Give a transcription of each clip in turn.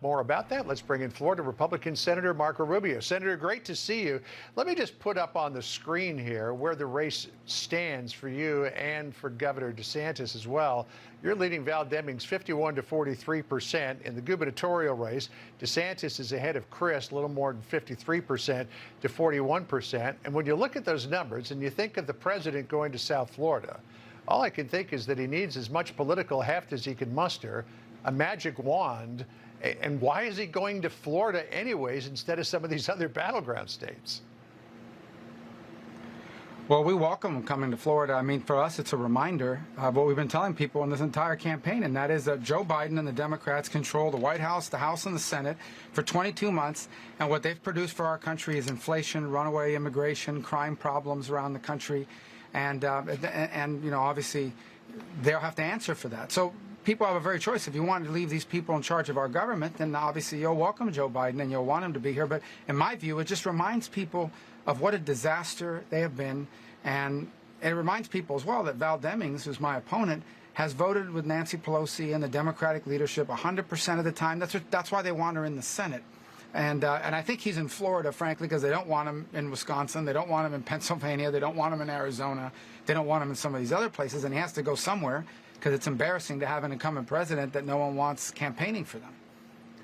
More about that. Let's bring in Florida Republican Senator Marco Rubio. Senator, great to see you. Let me just put up on the screen here where the race stands for you and for Governor DeSantis as well. You're leading Val Demings 51 to 43% in the gubernatorial race. DeSantis is ahead of Chris, a little more than 53% to 41%. And when you look at those numbers and you think of the president going to South Florida, all I can think is that he needs as much political heft as he can muster, a magic wand. And why is he going to Florida anyways instead of some of these other battleground states? Well, we welcome him coming to Florida. I mean, for us, it's a reminder of what we've been telling people in this entire campaign, and that is that Joe Biden and the Democrats control the White House, the House, and the Senate for 22 months, and what they've produced for our country is inflation, runaway immigration, crime problems around the country, and you know, obviously, they'll have to answer for that. So people have a very choice. If you want to leave these people in charge of our government, then obviously you'll welcome Joe Biden and you'll want him to be here. But in my view, it just reminds people of what a disaster they have been. And it reminds people as well that Val Demings, who's my opponent, has voted with Nancy Pelosi and the Democratic leadership 100% of the time. That's why they want her in the Senate. And I think he's in Florida, frankly, because they don't want him in Wisconsin. They don't want him in Pennsylvania. They don't want him in Arizona. They don't want him in some of these other places. And he has to go somewhere, because it's embarrassing to have an incumbent president that no one wants campaigning for them.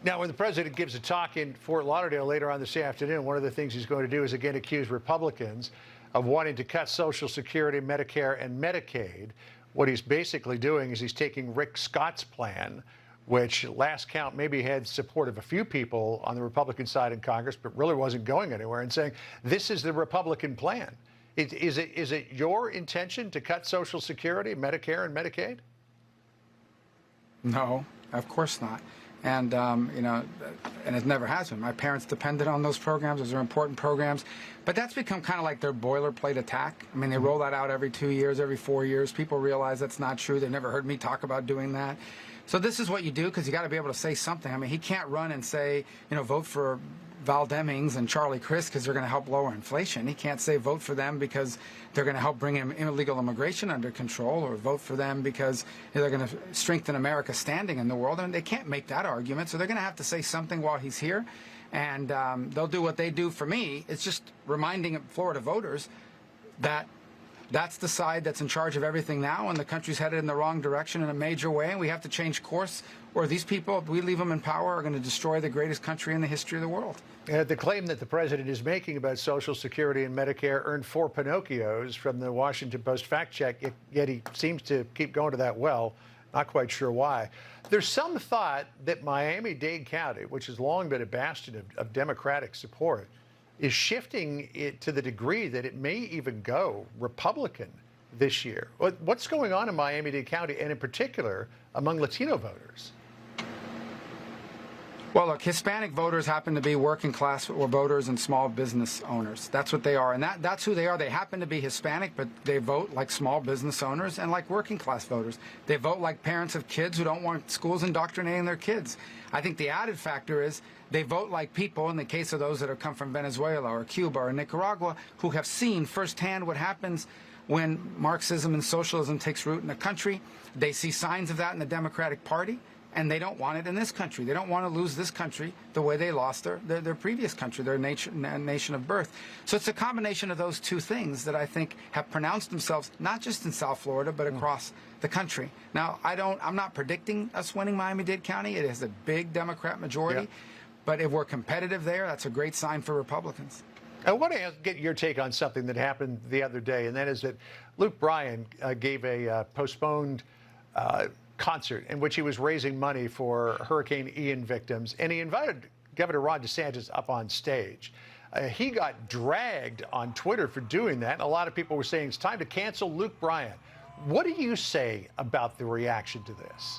Now, when the president gives a talk in Fort Lauderdale later on this afternoon, one of the things he's going to do is again accuse Republicans of wanting to cut Social Security, Medicare, and Medicaid. What he's basically doing is he's taking Rick Scott's plan, which last count maybe had support of a few people on the Republican side in Congress, but really wasn't going anywhere, and saying this is the Republican plan. Is it your intention to cut Social Security, Medicare, and Medicaid? No, of course not. And, you know, and it never has been. My parents depended on those programs. Those are important programs. But that's become kind of like their boilerplate attack. I mean, they roll that out every 2 years, every 4 years. People realize that's not true. They've never heard me talk about doing that. So this is what you do, because you got to be able to say something. I mean, he can't run and say, you know, vote for Val Demings and Charlie Crist because they're going to help lower inflation. He can't say vote for them because they're going to help bring illegal immigration under control, or vote for them because they're going to strengthen America's standing in the world. And they can't make that argument, so they're going to have to say something while he's here. And they'll do what they do for me. It's just reminding Florida voters that that's the side that's in charge of everything now, and the country's headed in the wrong direction in a major way, and we have to change course, or these people, if we leave them in power, are going to destroy the greatest country in the history of the world. The claim that the president is making about Social Security and Medicare earned 4 Pinocchios from the Washington Post fact check, yet he seems to keep going to that well. Not quite sure why. There's some thought that Miami-Dade County, which has long been a bastion of Democratic support, is shifting it to the degree that it may even go Republican this year. What's going on in Miami-Dade County, and in particular among Latino voters? Well, look, Hispanic voters happen to be working class voters and small business owners. That's what they are, and that's who they are. They happen to be Hispanic, but they vote like small business owners and like working class voters. They vote like parents of kids who don't want schools indoctrinating their kids. I think the added factor is they vote like people, in the case of those that have come from Venezuela or Cuba or Nicaragua, who have seen firsthand what happens when Marxism and socialism takes root in a country. They see signs of that in the Democratic Party, and they don't want it in this country. They don't want to lose this country the way they lost their previous country, their nation of birth. So it's a combination of those two things that I think have pronounced themselves not just in South Florida, but across the country. Now, I'm not predicting us winning Miami-Dade County. It is a big Democrat majority. Yeah. But if we're competitive there, that's a great sign for Republicans. I want to get your take on something that happened the other day, and that is that Luke Bryan gave a postponed concert in which he was raising money for Hurricane Ian victims, and he invited Governor Ron DeSantis up on stage. He got dragged on Twitter for doing that, and a lot of people were saying it's time to cancel Luke Bryan. What do you say about the reaction to this?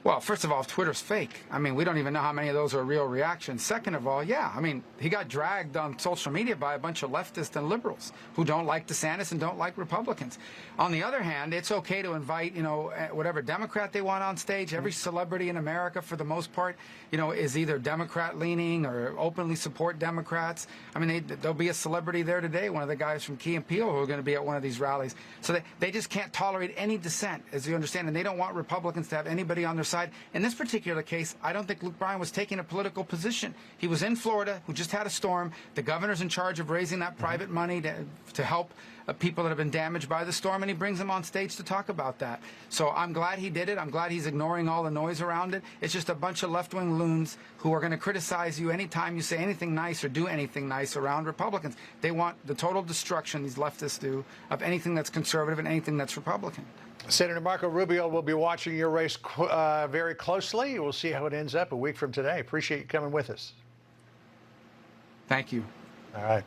Well, first of all, Twitter's fake. I mean, we don't even know how many of those are real reactions. Second of all, yeah, I mean, he got dragged on social media by a bunch of leftists and liberals who don't like DeSantis and don't like Republicans. On the other hand, it's okay to invite, you know, whatever Democrat they want on stage. Every celebrity in America, for the most part, you know, is either Democrat-leaning or openly support Democrats. I mean, there'll be a celebrity there today, one of the guys from Key and Peele, who are going to be at one of these rallies. So they just can't tolerate any dissent, as you understand, and they don't want Republicans to have anybody on their side. In this particular case, I don't think Luke Bryan was taking a political position. He was in Florida, who just had a storm. The governor's in charge of raising that private money to help people that have been damaged by the storm, and he brings them on stage to talk about that. So I'm glad he did it. I'm glad he's ignoring all the noise around it. It's just a bunch of left-wing loons who are going to criticize you anytime you say anything nice or do anything nice around Republicans. They want the total destruction, these leftists do, of anything that's conservative and anything that's Republican. Senator Marco Rubio will be watching your race very closely. We'll see how it ends up a week from today. Appreciate you coming with us. Thank you. All right.